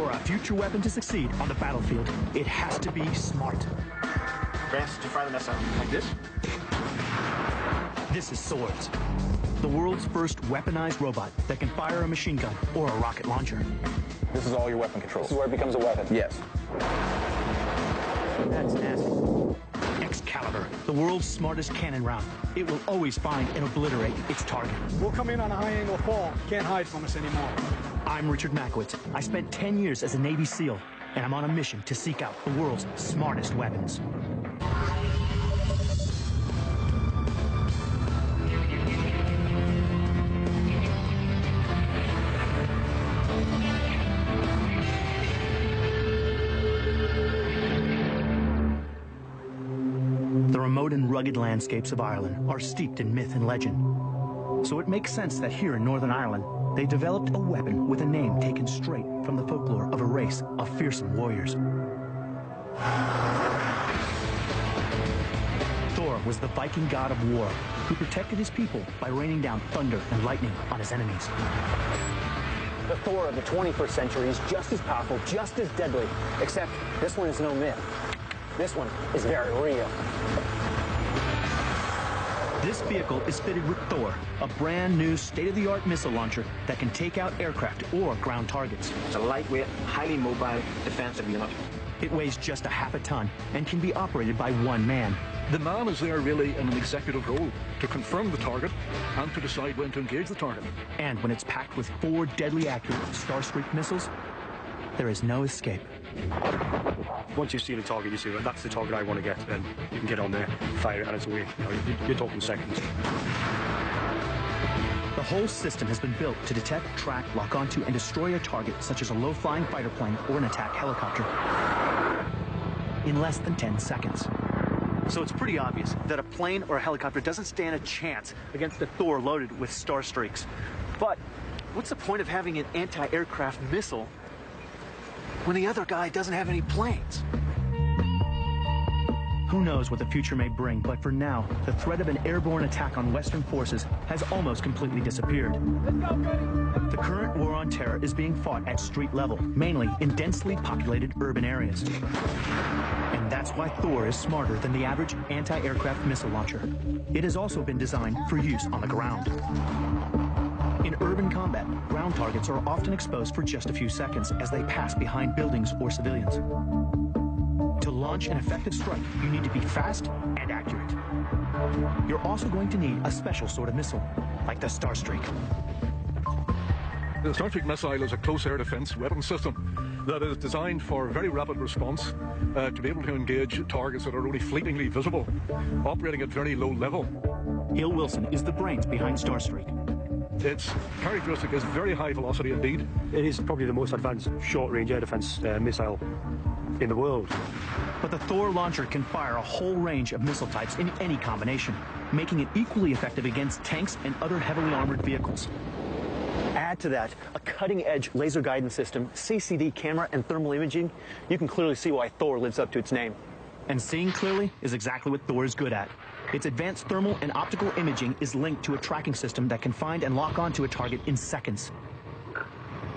For a future weapon to succeed on the battlefield, it has to be smart. Press to fire the missile. Like this. This is Swords, the world's first weaponized robot that can fire a machine gun or a rocket launcher. This is all your weapon controls. This is where it becomes a weapon. Yes. That's nasty. Excalibur, the world's smartest cannon round. It will always find and obliterate its target. We'll come in on a high-angle fall. Can't hide from us anymore. I'm Richard Makowitz. I spent 10 years as a Navy SEAL, and I'm on a mission to seek out the world's smartest weapons. The remote and rugged landscapes of Ireland are steeped in myth and legend. So it makes sense that here in Northern Ireland, they developed a weapon with a name taken straight from the folklore of a race of fearsome warriors. Thor was the Viking god of war who protected his people by raining down thunder and lightning on his enemies. The Thor of the 21st century is just as powerful, just as deadly, except this one is no myth. This one is very real. This vehicle is fitted with Thor, a brand new state-of-the-art missile launcher that can take out aircraft or ground targets. It's a lightweight, highly mobile defensive unit. It weighs just a half a ton and can be operated by one man. The man is there really in an executive role to confirm the target and to decide when to engage the target. And when it's packed with 4 deadly accurate Starstreak missiles, there is no escape. Once you see the target, you see, well, that's the target I want to get, then you can get on there, fire it, and it's away. You know, you're talking seconds. The whole system has been built to detect, track, lock onto, and destroy a target such as a low-flying fighter plane or an attack helicopter in less than 10 seconds. So it's pretty obvious that a plane or a helicopter doesn't stand a chance against a Thor loaded with Starstreaks. But what's the point of having an anti-aircraft missile when the other guy doesn't have any planes? Who knows what the future may bring, but for now, the threat of an airborne attack on Western forces has almost completely disappeared. The current war on terror is being fought at street level, mainly in densely populated urban areas. And that's why Thor is smarter than the average anti-aircraft missile launcher. It has also been designed for use on the ground. In urban combat, ground targets are often exposed for just a few seconds as they pass behind buildings or civilians. To launch an effective strike, you need to be fast and accurate. You're also going to need a special sort of missile, like the Starstreak. The Starstreak missile is a close air defense weapon system that is designed for very rapid response to be able to engage targets that are only fleetingly visible, operating at very low level. Hill Wilson is the brains behind Starstreak. Its characteristic is very high velocity indeed. It is probably the most advanced short-range air defense missile in the world. But the Thor launcher can fire a whole range of missile types in any combination, making it equally effective against tanks and other heavily armored vehicles. Add to that a cutting-edge laser guidance system, CCD camera, and thermal imaging. You can clearly see why Thor lives up to its name. And seeing clearly is exactly what Thor is good at. Its advanced thermal and optical imaging is linked to a tracking system that can find and lock onto a target in seconds.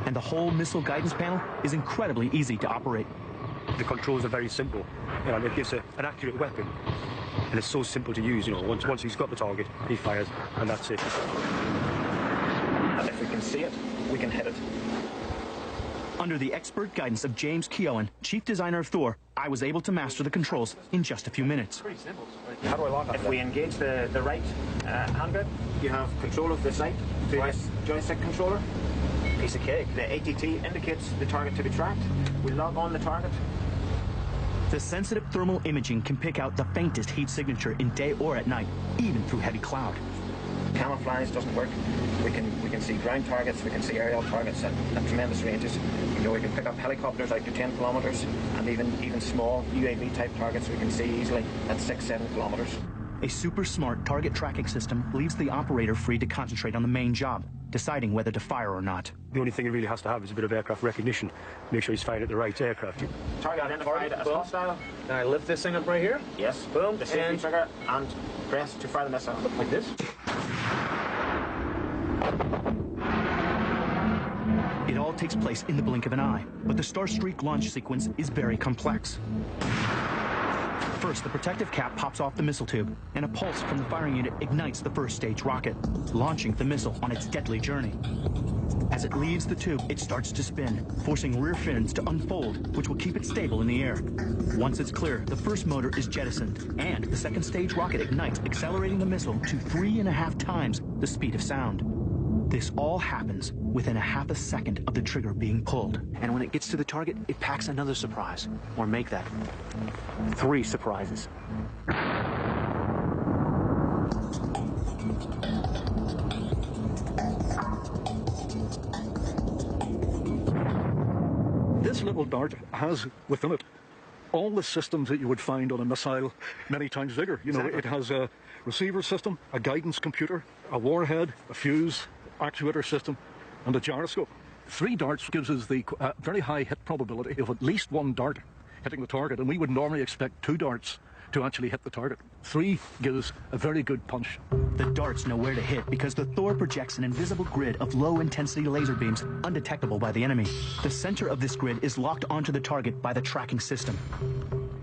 And the whole missile guidance panel is incredibly easy to operate. The controls are very simple. You know, it gives an accurate weapon. And it's so simple to use, you know, once he's got the target, he fires, and that's it. And if we can see it, we can hit it. Under the expert guidance of James Keown, chief designer of Thor, I was able to master the controls in just a few minutes. Pretty simple. How do I lock it? If we engage the right hand grip, you have control of the sight, joystick controller. Piece of cake. The ATT indicates the target to be tracked. We log on the target. The sensitive thermal imaging can pick out the faintest heat signature in day or at night, even through heavy cloud. Camouflage doesn't work. We can see ground targets, we can see aerial targets at tremendous ranges. You know, we can pick up helicopters out to 10 kilometers, and even small UAV type targets we can see easily at 6-7 kilometers. A super smart target tracking system leaves the operator free to concentrate on the main job, deciding whether to fire or not. The only thing he really has to have is a bit of aircraft recognition. Make sure he's firing at the right aircraft. Target identified as hostile. Now I lift this thing up right here. Yes. Boom. The safety trigger and press to fire the missile. Like this. It all takes place in the blink of an eye, but the Starstreak launch sequence is very complex. First, the protective cap pops off the missile tube, and a pulse from the firing unit ignites the first stage rocket, launching the missile on its deadly journey. As it leaves the tube, it starts to spin, forcing rear fins to unfold, which will keep it stable in the air. Once it's clear, the first motor is jettisoned, and the second stage rocket ignites, accelerating the missile to 3.5 times the speed of sound. This all happens within a half a second of the trigger being pulled. And when it gets to the target, it packs another surprise. Or make that 3 surprises. This little dart has within it all the systems that you would find on a missile many times bigger. You know, exactly. It has a receiver system, a guidance computer, a warhead, a fuse, actuator system, and a gyroscope. 3 darts gives us the very high hit probability of at least 1 dart hitting the target, and we would normally expect 2 darts to actually hit the target. 3 gives a very good punch. The darts know where to hit because the Thor projects an invisible grid of low-intensity laser beams undetectable by the enemy. The center of this grid is locked onto the target by the tracking system.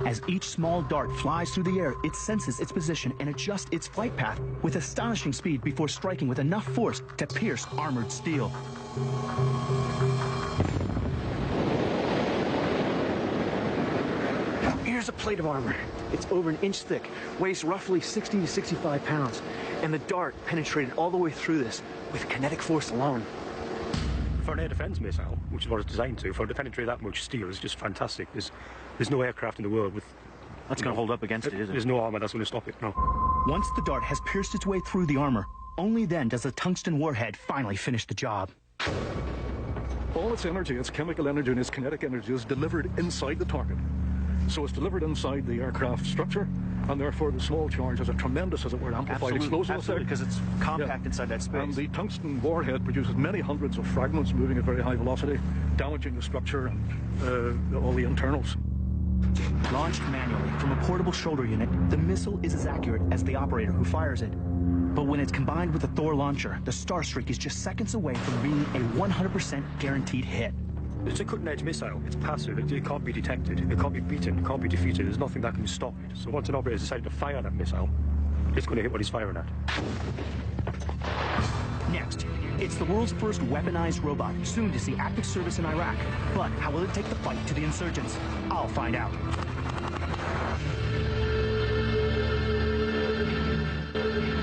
As each small dart flies through the air, it senses its position and adjusts its flight path with astonishing speed before striking with enough force to pierce armored steel. Here's a plate of armor. It's over an inch thick, weighs roughly 60 to 65 pounds, and the dart penetrated all the way through this with kinetic force alone. For an air defense missile, which is what it's designed to, for it to penetrate that much steel is just fantastic. There's no aircraft in the world with... That's going to hold up against it, isn't it? There's no armor that's going to stop it, no. Once the dart has pierced its way through the armor, only then does the tungsten warhead finally finish the job. All its energy, its chemical energy and its kinetic energy is delivered inside the target. So it's delivered inside the aircraft structure, and therefore the small charge has a tremendous, as it were, amplified explosive effect. Because it's compact inside that space. And the tungsten warhead produces many hundreds of fragments moving at very high velocity, damaging the structure and all the internals. Launched manually from a portable shoulder unit, the missile is as accurate as the operator who fires it. But when it's combined with the Thor launcher, the Starstreak is just seconds away from being a 100% guaranteed hit. It's a cutting-edge missile. It's passive. It can't be detected. It can't be beaten. It can't be defeated. There's nothing that can stop it. So once an operator decided to fire that missile, it's going to hit what he's firing at. Next, it's the world's first weaponized robot, soon to see active service in Iraq. But how will it take the fight to the insurgents? I'll find out.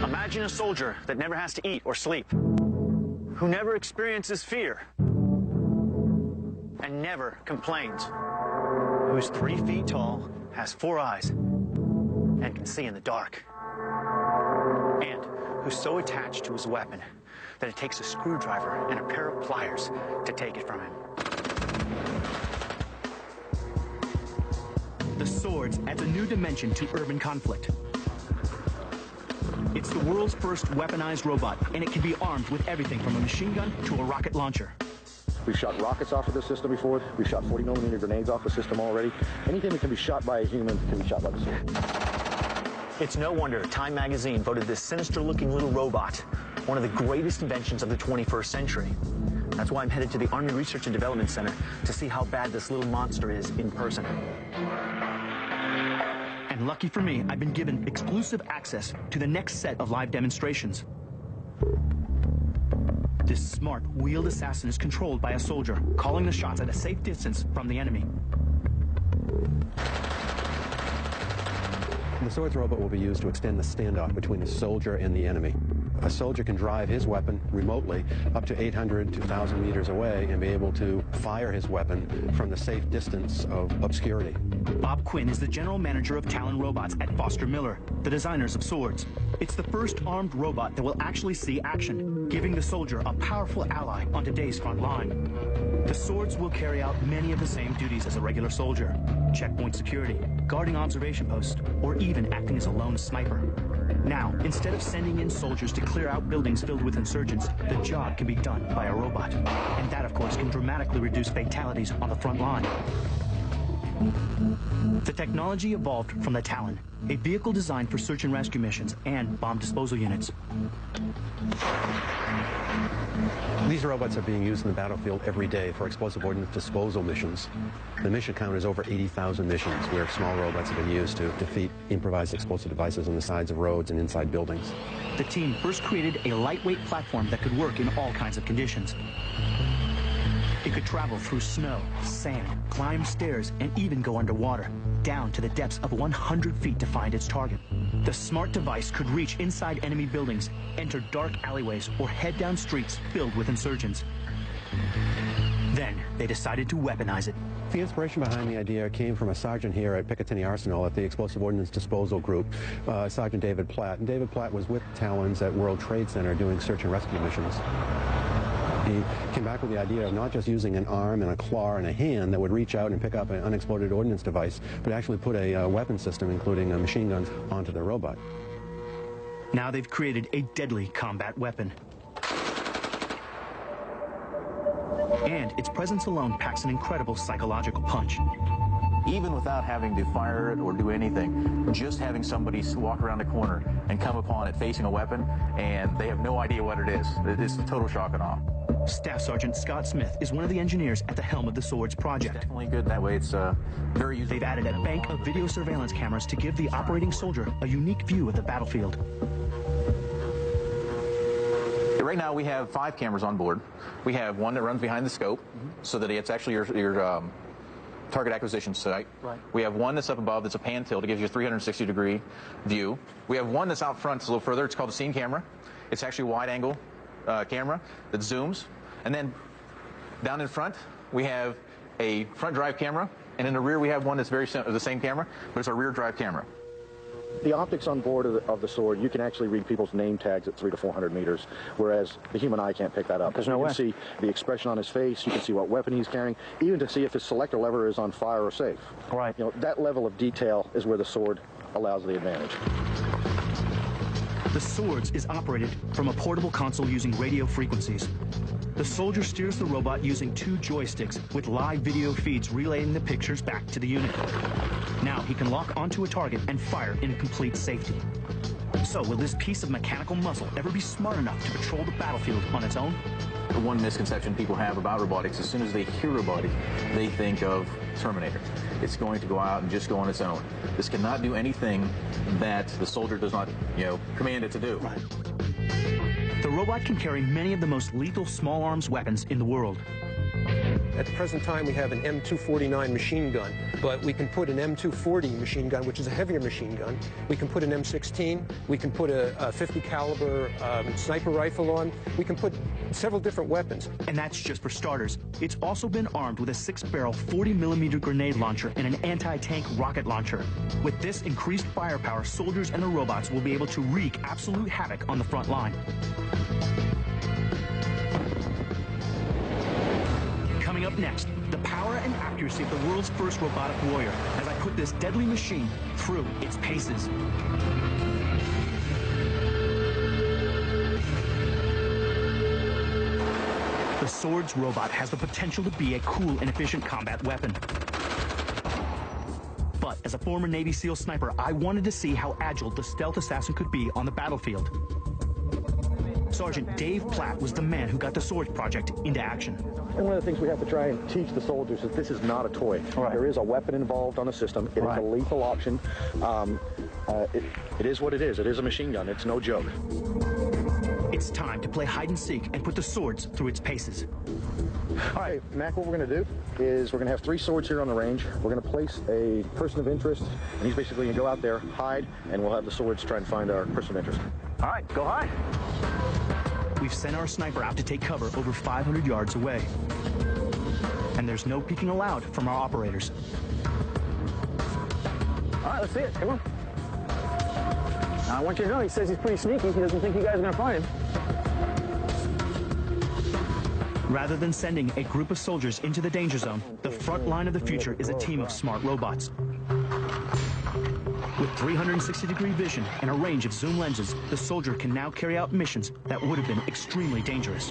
Imagine a soldier that never has to eat or sleep, who never experiences fear, and never complains, who's 3 feet tall, has 4 eyes, and can see in the dark, and who's so attached to his weapon that it takes a screwdriver and a pair of pliers to take it from him. The Swords adds a new dimension to urban conflict. It's the world's first weaponized robot, and it can be armed with everything from a machine gun to a rocket launcher. We've shot rockets off of the system before. We've shot 40mm grenades off the system already. Anything that can be shot by a human can be shot by the sword. It's no wonder Time magazine voted this sinister-looking little robot one of the greatest inventions of the 21st century. That's why I'm headed to the Army Research and Development Center to see how bad this little monster is in person. And lucky for me, I've been given exclusive access to the next set of live demonstrations. This smart, wheeled assassin is controlled by a soldier, calling the shots at a safe distance from the enemy. The Swords robot will be used to extend the standoff between the soldier and the enemy. A soldier can drive his weapon remotely up to 800 to 1,000 meters away and be able to fire his weapon from the safe distance of obscurity. Bob Quinn is the general manager of Talon Robots at Foster Miller, the designers of Swords. It's the first armed robot that will actually see action, giving the soldier a powerful ally on today's front line. The Swords will carry out many of the same duties as a regular soldier: checkpoint security, guarding observation posts, or even acting as a lone sniper. Now, instead of sending in soldiers to clear out buildings filled with insurgents, the job can be done by a robot. And that, of course, can dramatically reduce fatalities on the front line. The technology evolved from the Talon, a vehicle designed for search and rescue missions and bomb disposal units. These robots are being used in the battlefield every day for explosive ordnance disposal missions. The mission count is over 80,000 missions where small robots have been used to defeat improvised explosive devices on the sides of roads and inside buildings. The team first created a lightweight platform that could work in all kinds of conditions. It could travel through snow, sand, climb stairs, and even go underwater, down to the depths of 100 feet to find its target. The smart device could reach inside enemy buildings, enter dark alleyways, or head down streets filled with insurgents. Then, they decided to weaponize it. The inspiration behind the idea came from a sergeant here at Picatinny Arsenal at the Explosive Ordnance Disposal Group, Sergeant David Platt. And David Platt was with Talons at World Trade Center doing search and rescue missions. He came back with the idea of not just using an arm and a claw and a hand that would reach out and pick up an unexploded ordnance device, but actually put a weapon system, including machine guns, onto the robot. Now they've created a deadly combat weapon. And its presence alone packs an incredible psychological punch. Even without having to fire it or do anything, just having somebody walk around a corner and come upon it facing a weapon, and they have no idea what it is. It's a total shock and awe. Staff Sergeant Scott Smith is one of the engineers at the helm of the Swords project. It's definitely good that way. It's very useful. They've added a bank of video surveillance cameras to give the operating soldier a unique view of the battlefield. Right now we have 5 cameras on board. We have one that runs behind the scope, so that it's actually your target acquisition site. Right. We have one that's up above that's a pan tilt. It gives you a 360-degree view. We have one that's out front, it's a little further. It's called a scene camera. It's actually a wide-angle camera that zooms. And then down in front, we have a front drive camera. And in the rear, we have one that's the same camera, but it's a rear drive camera. The optics on board of the Sword, you can actually read people's name tags at 300 to 400 meters, whereas the human eye can't pick that up. There's no way. You can see the expression on his face, you can see what weapon he's carrying, even to see if his selector lever is on fire or safe. Right. You know, that level of detail is where the Sword allows the advantage. The Swords is operated from a portable console using radio frequencies. The soldier steers the robot using 2 joysticks with live video feeds relaying the pictures back to the unit. Now he can lock onto a target and fire in complete safety. So will this piece of mechanical muscle ever be smart enough to patrol the battlefield on its own? The one misconception people have about robotics, as soon as they hear robotic, they think of Terminator. It's going to go out and just go on its own. This cannot do anything that the soldier does not, command it to do. Right. The robot can carry many of the most lethal small arms weapons in the world. At the present time, we have an M249 machine gun, but we can put an M240 machine gun, which is a heavier machine gun. We can put an M16. We can put a 50 caliber sniper rifle on. We can put several different weapons. And that's just for starters. It's also been armed with a 6-barrel 40mm grenade launcher and an anti-tank rocket launcher. With this increased firepower, soldiers and the robots will be able to wreak absolute havoc on the front line. Coming up next, the power and accuracy of the world's first robotic warrior as I put this deadly machine through its paces. The Swords robot has the potential to be a cool and efficient combat weapon. But as a former Navy SEAL sniper, I wanted to see how agile the stealth assassin could be on the battlefield. Sergeant Dave Platt was the man who got the Swords project into action. And one of the things we have to try and teach the soldiers is this is not a toy. Right. There is a weapon involved on the system. It is a lethal option. It is what it is. It is a machine gun. It's no joke. It's time to play hide and seek and put the Swords through its paces. All right, Mac, what we're going to do is we're going to have 3 swords here on the range. We're going to place a person of interest, and he's basically going to go out there, hide, and we'll have the swords try and find our person of interest. All right, go hide. We've sent our sniper out to take cover over 500 yards away. And there's no peeking allowed from our operators. All right, let's see it. Come on. Now, I want you to know, he says he's pretty sneaky. He doesn't think you guys are going to find him. Rather than sending a group of soldiers into the danger zone, the front line of the future is a team of smart robots. With 360-degree vision and a range of zoom lenses, the soldier can now carry out missions that would have been extremely dangerous.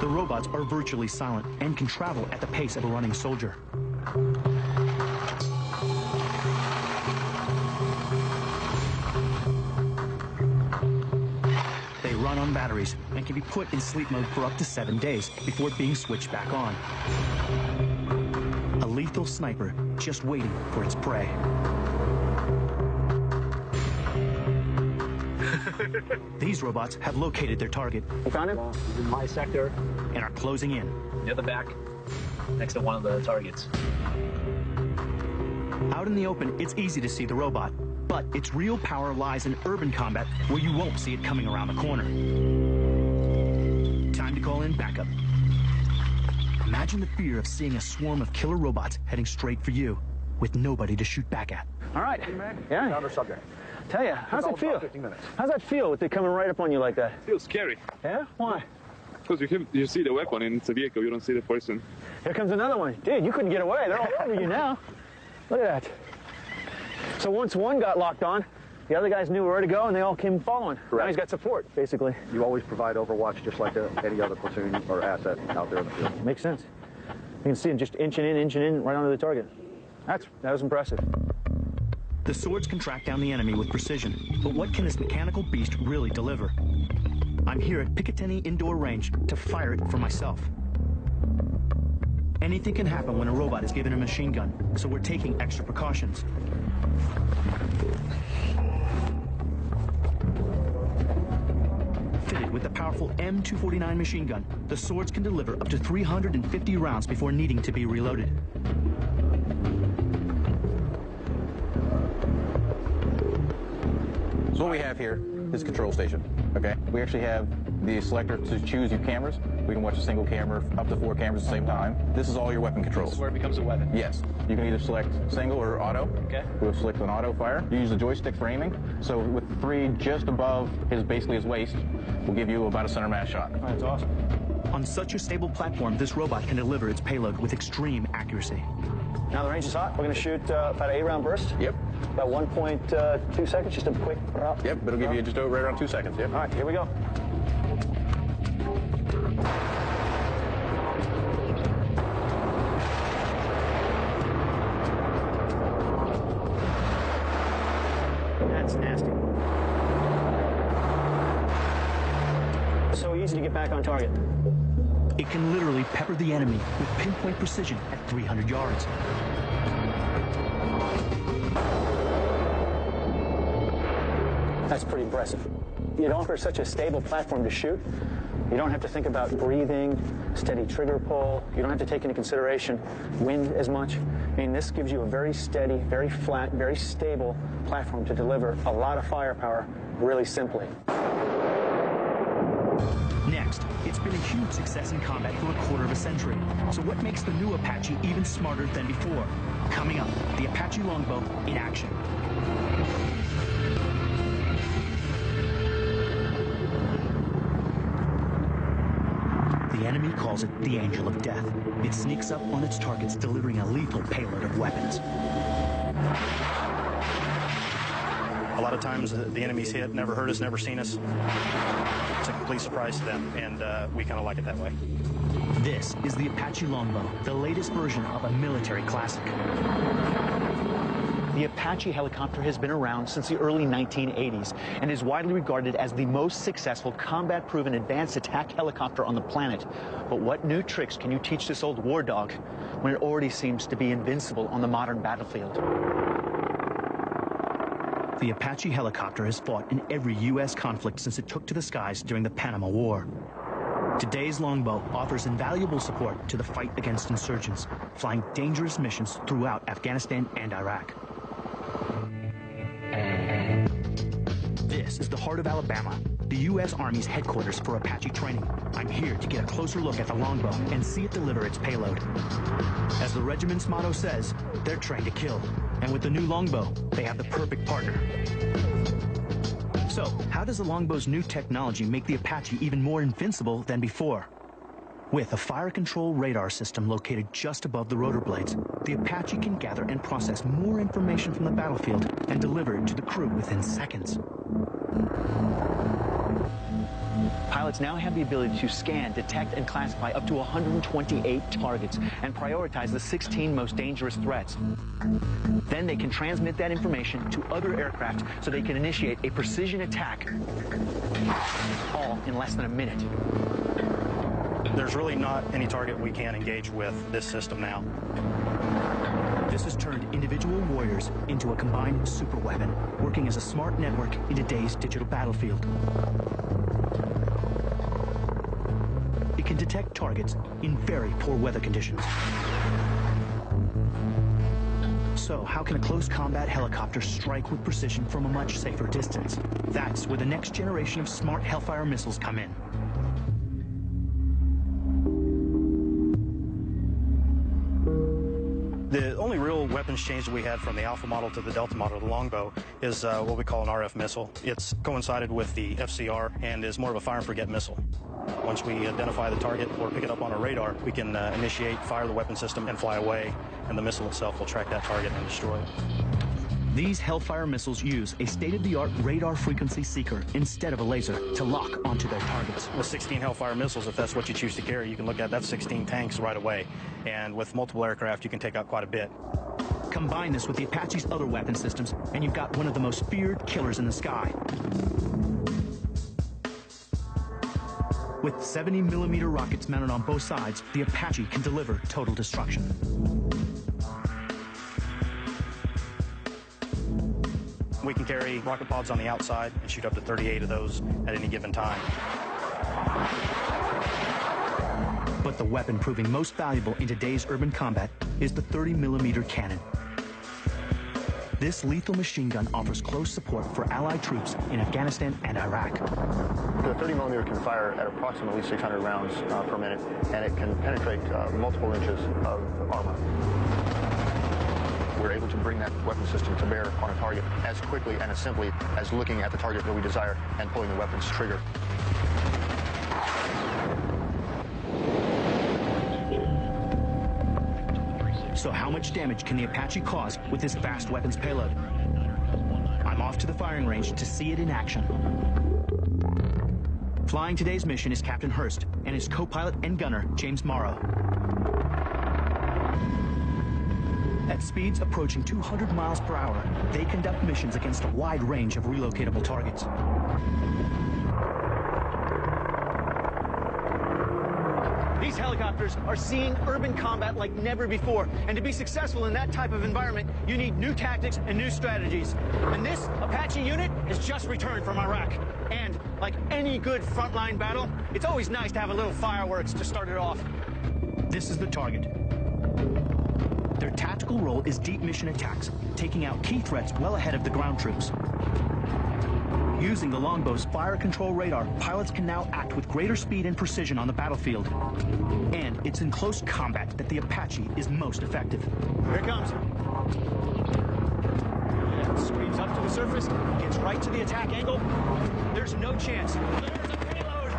The robots are virtually silent and can travel at the pace of a running soldier. They run on batteries and can be put in sleep mode for up to 7 days before being switched back on. A lethal sniper just waiting for its prey. These robots have located their target. You found him? He's in my sector. And are closing in. Near the back, next to one of the targets. Out in the open, it's easy to see the robot, but its real power lies in urban combat where you won't see it coming around the corner. Time to call in backup. Imagine the fear of seeing a swarm of killer robots heading straight for you with nobody to shoot back at. All right. Yeah. Another subject. Tell you, how's it feel? 15 minutes. How's that feel with it coming right up on you like that? Feels scary. Yeah? Why? Because you see the weapon and it's a vehicle, you don't see the person. Here comes another one. Dude, you couldn't get away. They're all over you now. Look at that. So once one got locked on, the other guys knew where to go and they all came following. Correct. Now he's got support, basically. You always provide overwatch just like any other platoon or asset out there in the field. Makes sense. You can see him just inching in, right onto the target. That was impressive. The swords can track down the enemy with precision, but what can this mechanical beast really deliver? I'm here at Picatinny Indoor Range to fire it for myself. Anything can happen when a robot is given a machine gun, so we're taking extra precautions. Fitted with the powerful M249 machine gun, the swords can deliver up to 350 rounds before needing to be reloaded. So what we have here is a control station, okay? We actually have the selector to choose your cameras. We can watch a single camera, up to 4 cameras at the same time. This is all your weapon controls. This is where it becomes a weapon? Yes. You can either select single or auto. Okay. We'll select an auto fire. You use the joystick for aiming. So with 3 just above basically his waist, will give you about a center mass shot. Oh, that's awesome. On such a stable platform, this robot can deliver its payload with extreme accuracy. Now the range is hot. We're going to shoot about an 8-round burst. Yep. About 1.2 seconds, just a quick... Yep, it'll give you just over right around 2 seconds, yep. All right, here we go. That's nasty. So easy to get back on target. It can literally pepper the enemy with pinpoint precision at 300 yards. That's pretty impressive. It offers such a stable platform to shoot. You don't have to think about breathing, steady trigger pull. You don't have to take into consideration wind as much. I mean, this gives you a very steady, very flat, very stable platform to deliver a lot of firepower really simply. Next, it's been a huge success in combat for a quarter of a century. So what makes the new Apache even smarter than before? Coming up, the Apache Longbow in action. The enemy calls it the Angel of Death. It sneaks up on its targets, delivering a lethal payload of weapons. A lot of times the enemy's hit, never heard us, never seen us. It's a complete surprise to them, and we kind of like it that way. This is the Apache Longbow, the latest version of a military classic. The Apache helicopter has been around since the early 1980s and is widely regarded as the most successful combat-proven advanced attack helicopter on the planet. But what new tricks can you teach this old war dog when it already seems to be invincible on the modern battlefield? The Apache helicopter has fought in every U.S. conflict since it took to the skies during the Panama War. Today's Longbow offers invaluable support to the fight against insurgents, flying dangerous missions throughout Afghanistan and Iraq. This is the heart of Alabama, the U.S. Army's headquarters for Apache training. I'm here to get a closer look at the Longbow and see it deliver its payload. As the regiment's motto says, they're trained to kill. And with the new Longbow, they have the perfect partner. So, how does the Longbow's new technology make the Apache even more invincible than before? With a fire control radar system located just above the rotor blades, the Apache can gather and process more information from the battlefield and deliver it to the crew within seconds. Pilots now have the ability to scan, detect, and classify up to 128 targets and prioritize the 16 most dangerous threats. Then they can transmit that information to other aircraft so they can initiate a precision attack, all in less than a minute. There's really not any target we can't engage with this system now. This has turned individual warriors into a combined superweapon, working as a smart network in today's digital battlefield. It can detect targets in very poor weather conditions. So how can a close combat helicopter strike with precision from a much safer distance? That's where the next generation of smart Hellfire missiles come in. The only real weapons change that we had from the Alpha model to the Delta model, the Longbow, is what we call an RF missile. It's coincided with the FCR and is more of a fire and forget missile. Once we identify the target or pick it up on our radar, we can initiate, fire the weapon system, and fly away, and the missile itself will track that target and destroy it. These Hellfire missiles use a state-of-the-art radar frequency seeker instead of a laser to lock onto their targets. With 16 Hellfire missiles, if that's what you choose to carry, you can look at that's 16 tanks right away. And with multiple aircraft, you can take out quite a bit. Combine this with the Apache's other weapon systems, and you've got one of the most feared killers in the sky. With 70mm rockets mounted on both sides, the Apache can deliver total destruction. We can carry rocket pods on the outside and shoot up to 38 of those at any given time. But the weapon proving most valuable in today's urban combat is the 30mm cannon. This lethal machine gun offers close support for Allied troops in Afghanistan and Iraq. The 30mm can fire at approximately 600 rounds per minute, and it can penetrate multiple inches of armor. We're able to bring that weapon system to bear on a target as quickly and as simply as looking at the target that we desire and pulling the weapon's trigger. So how much damage can the Apache cause with this vast weapons payload? I'm off to the firing range to see it in action. Flying today's mission is Captain Hurst and his co-pilot and gunner, James Morrow. At speeds approaching 200 miles per hour, they conduct missions against a wide range of relocatable targets. These helicopters are seeing urban combat like never before, and to be successful in that type of environment, you need new tactics and new strategies. And this Apache unit has just returned from Iraq. And like any good frontline battle, it's always nice to have a little fireworks to start it off. This is the target. Their tactical role is deep mission attacks, taking out key threats well ahead of the ground troops. Using the Longbow's fire control radar, pilots can now act with greater speed and precision on the battlefield. And it's in close combat that the Apache is most effective. Here it comes. Yeah, screams up to the surface, gets right to the attack angle. There's no chance. There's a payload.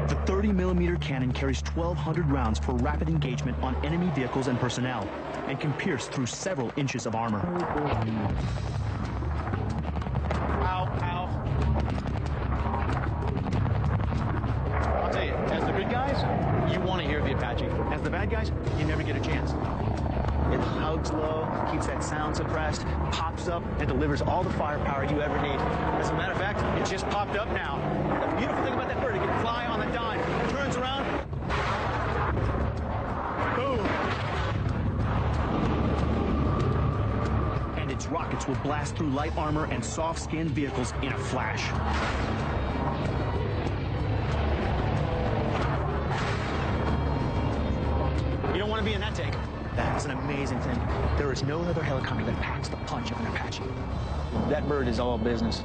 The 30mm cannon carries 1,200 rounds for rapid engagement on enemy vehicles and personnel, and can pierce through several inches of armor. I'll tell you, as the good guys, you want to hear the Apache. As the bad guys, you never get a chance. It hugs low, keeps that sound suppressed, pops up, and delivers all the firepower you ever need. As a matter of fact, it just popped up now. The beautiful thing about that bird, it can fly on the dime. It turns around, boom. And its rockets will blast through light armor and soft-skinned vehicles in a flash. You don't want to be in that tank. That's an amazing thing. There is no other helicopter that packs the punch of an Apache. That bird is all business.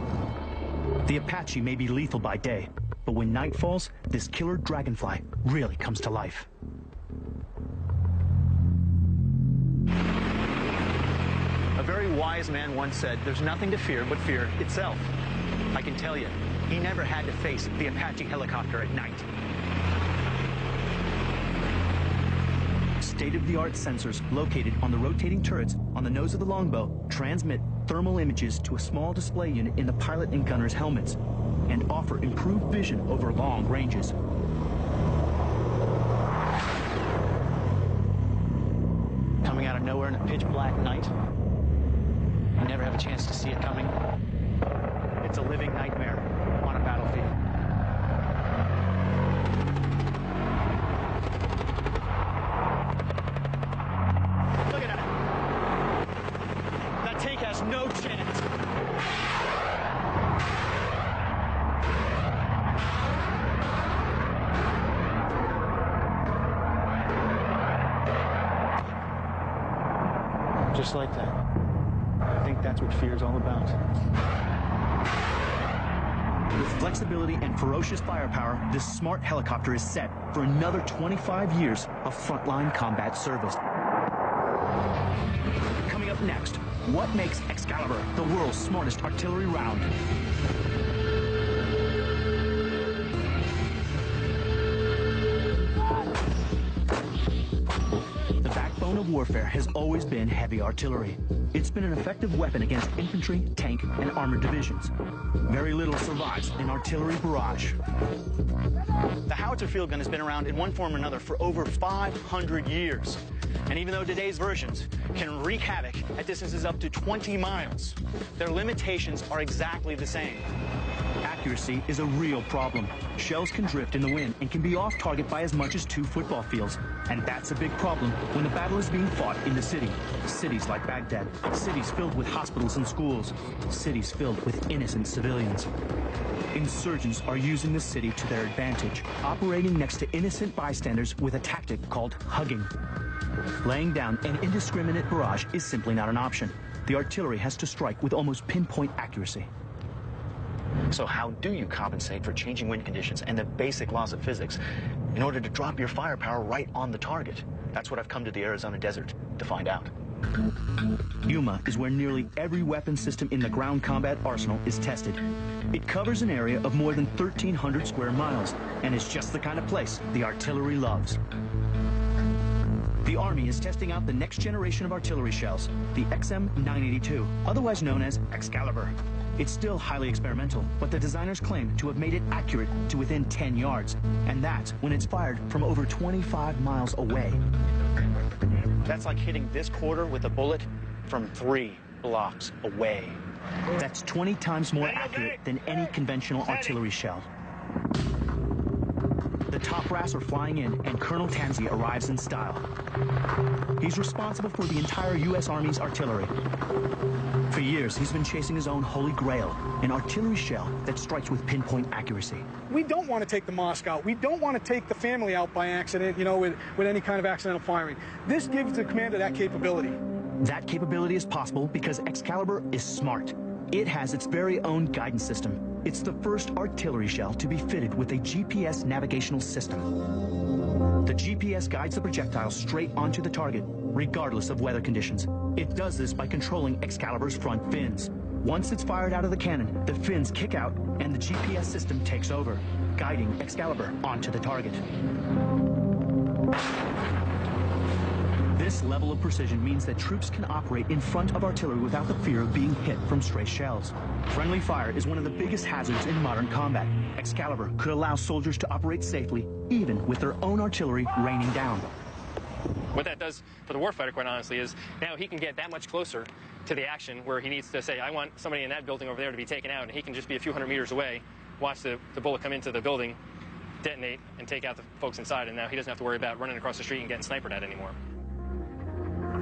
The Apache may be lethal by day, but when night falls, this killer dragonfly really comes to life. A very wise man once said, there's nothing to fear but fear itself. I can tell you, he never had to face the Apache helicopter at night. State-of-the-art sensors located on the rotating turrets on the nose of the Longbow transmit thermal images to a small display unit in the pilot and gunner's helmets. and offer improved vision over long ranges. Coming out of nowhere in a pitch black night, you never have a chance to see it coming. It's a living nightmare on a battlefield. Look at it. That tank has no chance. Just like that. I think that's what fear's all about. With flexibility and ferocious firepower, this smart helicopter is set for another 25 years of frontline combat service. Coming up next, what makes Excalibur the world's smartest artillery round? The backbone of warfare has always been heavy artillery. It's been an effective weapon against infantry, tank, and armored divisions. Very little survives an artillery barrage. The howitzer field gun has been around in one form or another for over 500 years. And even though today's versions can wreak havoc at distances up to 20 miles, their limitations are exactly the same. Accuracy is a real problem. Shells can drift in the wind and can be off target by as much as 2 football fields. And that's a big problem when the battle is being fought in the city. Cities like Baghdad, cities filled with hospitals and schools, cities filled with innocent civilians. Insurgents are using the city to their advantage, operating next to innocent bystanders with a tactic called hugging. Laying down an indiscriminate barrage is simply not an option. The artillery has to strike with almost pinpoint accuracy. So how do you compensate for changing wind conditions and the basic laws of physics in order to drop your firepower right on the target? That's what I've come to the Arizona desert to find out. Yuma is where nearly every weapon system in the ground combat arsenal is tested. It covers an area of more than 1,300 square miles and is just the kind of place the artillery loves. The Army is testing out the next generation of artillery shells, the XM982, otherwise known as Excalibur. It's still highly experimental, but the designers claim to have made it accurate to within 10 yards, and that's when it's fired from over 25 miles away. That's like hitting this quarter with a bullet from 3 blocks away. That's 20 times more accurate than any conventional artillery shell. The top brass are flying in, and Colonel Tanzi arrives in style. He's responsible for the entire U.S. Army's artillery. For years, he's been chasing his own holy grail, an artillery shell that strikes with pinpoint accuracy. We don't want to take the mosque out. We don't want to take the family out by accident, you know, with any kind of accidental firing. This gives the commander that capability. That capability is possible because Excalibur is smart. It has its very own guidance system. It's the first artillery shell to be fitted with a GPS navigational system. The GPS guides the projectile straight onto the target, regardless of weather conditions. It does this by controlling Excalibur's front fins. Once it's fired out of the cannon, the fins kick out and the GPS system takes over, guiding Excalibur onto the target. This level of precision means that troops can operate in front of artillery without the fear of being hit from stray shells. Friendly fire is one of the biggest hazards in modern combat. Excalibur could allow soldiers to operate safely, even with their own artillery raining down. What that does for the warfighter, quite honestly, is now he can get that much closer to the action where he needs to say, I want somebody in that building over there to be taken out, and he can just be a few hundred meters away, watch the bullet come into the building, detonate, and take out the folks inside, and now he doesn't have to worry about running across the street and getting sniped at anymore.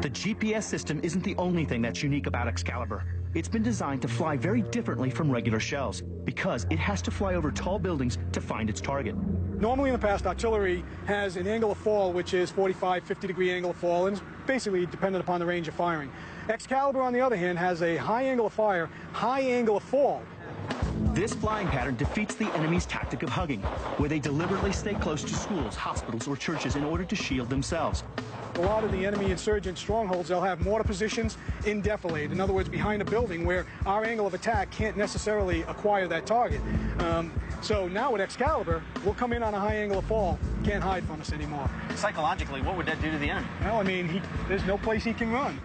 The GPS system isn't the only thing that's unique about Excalibur. It's been designed to fly very differently from regular shells because it has to fly over tall buildings to find its target. Normally in the past, artillery has an angle of fall, which is 45, 50-degree angle of fall, and it's basically dependent upon the range of firing. Excalibur, on the other hand, has a high angle of fire, high angle of fall. This flying pattern defeats the enemy's tactic of hugging, where they deliberately stay close to schools, hospitals, or churches in order to shield themselves. A lot of the enemy insurgent strongholds, they'll have mortar positions in defilade. In other words, behind a building where our angle of attack can't necessarily acquire that target. So now with Excalibur, we'll come in on a high angle of fall. Can't hide from us anymore. Psychologically, what would that do to the enemy? Well, I mean, there's no place he can run.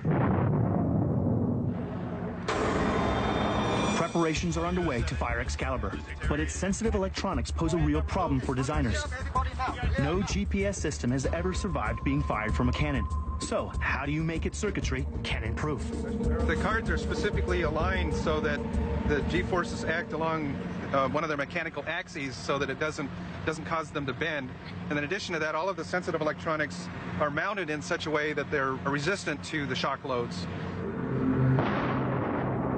Preparations are underway to fire Excalibur, but its sensitive electronics pose a real problem for designers. No GPS system has ever survived being fired from a cannon. So, how do you make its circuitry cannon-proof? The cards are specifically aligned so that the G-forces act along one of their mechanical axes so that it doesn't cause them to bend. And in addition to that, all of the sensitive electronics are mounted in such a way that they're resistant to the shock loads.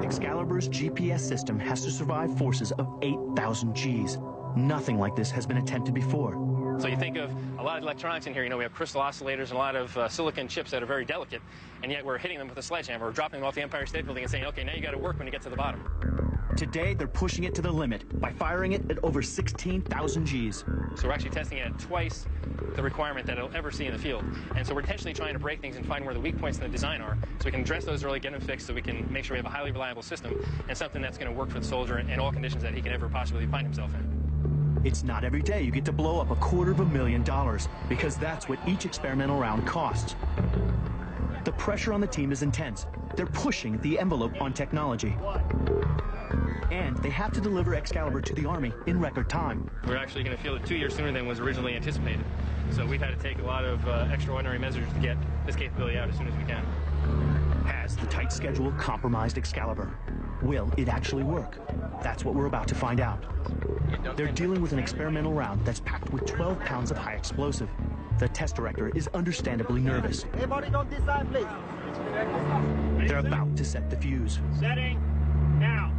Excalibur's GPS system has to survive forces of 8,000 Gs. Nothing like this has been attempted before. So you think of a lot of electronics in here, we have crystal oscillators and a lot of silicon chips that are very delicate, and yet we're hitting them with a sledgehammer. We're dropping them off the Empire State Building and saying, okay, now you got to work when you get to the bottom. Today, they're pushing it to the limit by firing it at over 16,000 Gs. So we're actually testing it at twice the requirement that it'll ever see in the field. And so we're intentionally trying to break things and find where the weak points in the design are, so we can address those early, get them fixed, so we can make sure we have a highly reliable system and something that's going to work for the soldier in all conditions that he can ever possibly find himself in. It's not every day you get to blow up $250,000, because that's what each experimental round costs. The pressure on the team is intense. They're pushing the envelope on technology. And they have to deliver Excalibur to the Army in record time. We're actually going to field it 2 years sooner than was originally anticipated. So we've had to take a lot of extraordinary measures to get this capability out as soon as we can. Has the tight schedule compromised Excalibur? Will it actually work? That's what we're about to find out. They're dealing with an experimental round that's packed with 12 pounds of high explosive. The test director is understandably nervous. Everybody on this side, please. They're about to set the fuse. Setting now.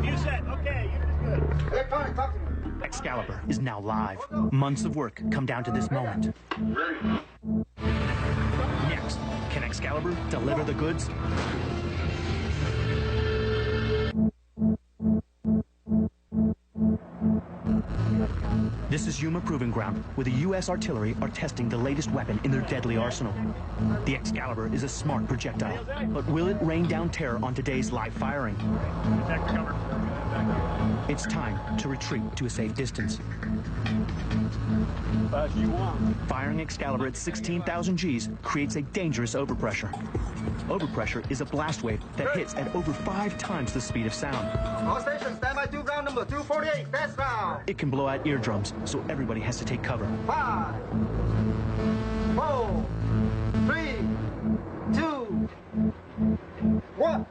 Fuse set. Okay, unit is good. Electronic, talk to me. Excalibur is now live. Months of work come down to this moment. Next, can Excalibur deliver the goods? This is Yuma Proving Ground, where the U.S. artillery are testing the latest weapon in their deadly arsenal. The Excalibur is a smart projectile, but will it rain down terror on today's live firing? It's time to retreat to a safe distance. Firing Excalibur at 16,000 Gs creates a dangerous overpressure. Overpressure is a blast wave that hits at over 5 times the speed of sound. All stations, stand by 2 ground number 248, test round. It can blow out eardrums, so everybody has to take cover. 5, 4, 3, 2, 1.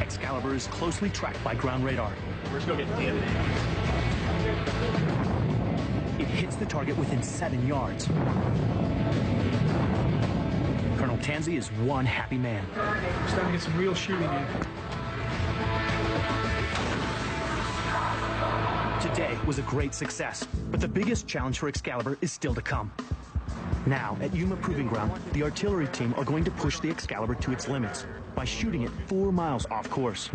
Excalibur is closely tracked by ground radar. We're just going to get the It hits the target within 7 yards. Colonel Tanzi is one happy man. We're starting to get some real shooting in. Today was a great success, but the biggest challenge for Excalibur is still to come. Now, at Yuma Proving Ground, the artillery team are going to push the Excalibur to its limits by shooting it 4 miles off course.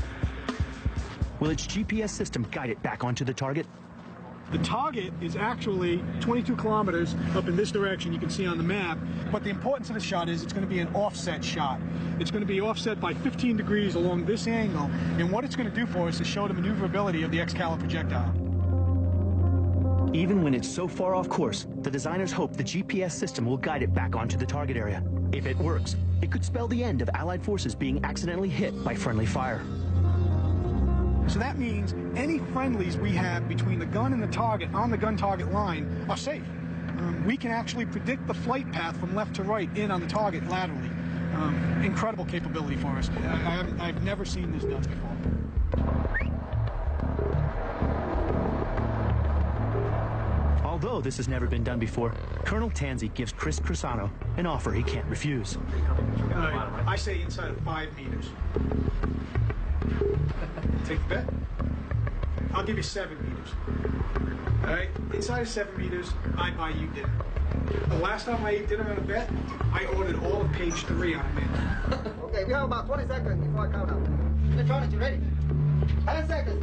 Will its GPS system guide it back onto the target? The target is actually 22 kilometers up in this direction, you can see on the map. But the importance of the shot is it's going to be an offset shot. It's going to be offset by 15 degrees along this angle. And what it's going to do for us is show the maneuverability of the Excalibur projectile. Even when it's so far off course, the designers hope the GPS system will guide it back onto the target area. If it works, it could spell the end of Allied forces being accidentally hit by friendly fire. So that means any friendlies we have between the gun and the target on the gun-target line are safe. We can actually predict the flight path from left to right in on the target laterally. Incredible capability for us. I've never seen this done before. Although this has never been done before, Colonel Tanzi gives Chris Crisano an offer he can't refuse. I say inside of 5 meters. Take the bet. I'll give you 7 meters. All right, inside of 7 meters, I buy you dinner. The last time I ate dinner on a bet, I ordered all of page 3 on a menu. Okay, we have about 20 seconds before I count out. Electronics, you ready? 10 seconds.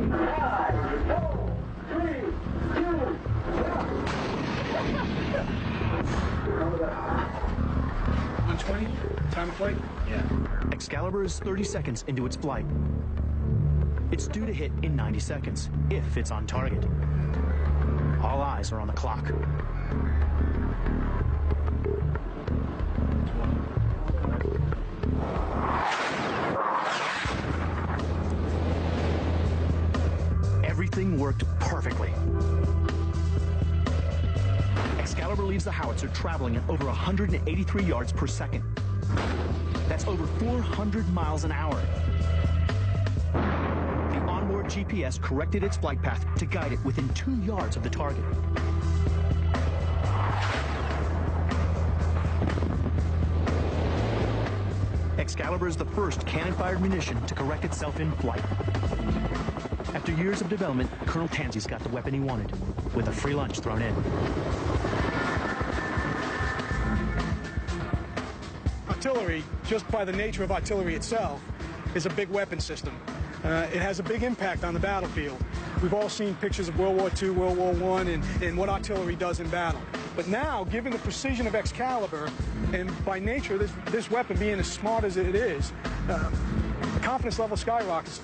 5, 4, 3, 2, 120, time of flight? Yeah. Excalibur is 30 seconds into its flight. It's due to hit in 90 seconds, if it's on target. All All eyes are on the clock. Everything worked perfectly. Excalibur leaves the howitzer traveling at over 183 yards per second. That's over 400 miles an hour. The onboard GPS corrected its flight path to guide it within 2 yards of the target. Excalibur is the first cannon-fired munition to correct itself in flight. After years of development, Colonel Tansi's got the weapon he wanted, with a free lunch thrown in. Artillery, just by the nature of artillery itself, is a big weapon system. It has a big impact on the battlefield. We've all seen pictures of World War II, World War I, and what artillery does in battle. But now, given the precision of Excalibur, and by nature this weapon being as smart as it is, the confidence level skyrockets